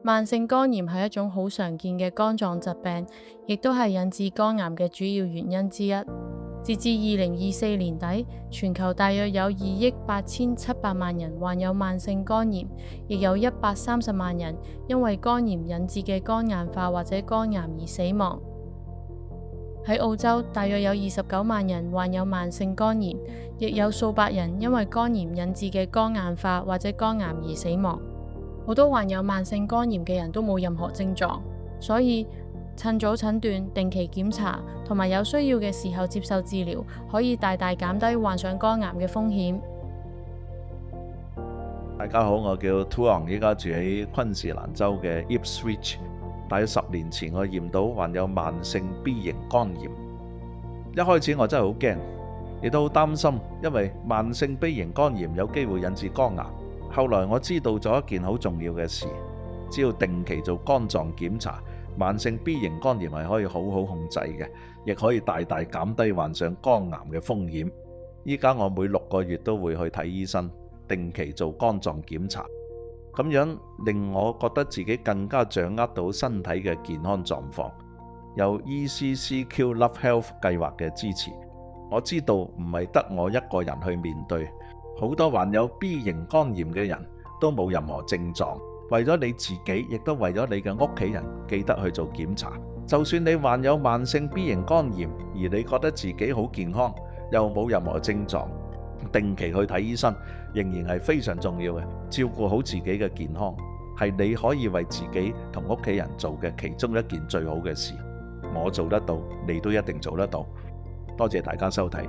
慢性肝炎係一種好常見嘅肝臟疾病，亦都係引致肝癌嘅主要原因之一。截至2024年底，全球大約有2億8,700萬人患有慢性肝炎，亦有130萬人因為肝炎引致嘅肝硬化或者肝癌而死亡。喺澳洲，大約有29萬人患有慢性肝炎，亦有數百人因為肝炎引致嘅肝硬化或者肝癌而死亡。好多患有慢性肝炎嘅人都冇任何症狀，所以趁早診斷、定期檢查同埋有需要嘅時候接受治療，可以大大減低患上肝癌嘅風險。大家好，我叫 Tuong， 依家住喺昆士蘭州嘅 Ipswich。大約10年前，我驗到患有慢性 B 型肝炎。一開始我真係好驚，亦都好擔心，因為慢性 B 型肝炎有機會引致肝癌。後來我知道咗一件好重要嘅事，只要定期做肝臟檢查，慢性 B 型肝炎係可以好好控制嘅，亦可以大大減低患上肝癌嘅風險。依家我每6個月都會去睇醫生，定期做肝臟檢查，咁樣令我覺得自己更加掌握到身體嘅健康狀況。有 ECCQ Love Health 計劃嘅支持，我知道唔係得我一個人去面對，好多患有 B 型肝炎嘅人都冇任何症狀。為咗你自己，亦都為咗你嘅屋企人，記得去做檢查。就算你患有慢性 B 型肝炎，而你覺得自己好健康，又冇任何症狀，定期去睇醫生仍然係非常重要嘅。照顧好自己嘅健康，係你可以為自己同屋企人做嘅其中一件最好嘅事。我做得到，你都一定做得到。多謝大家收睇。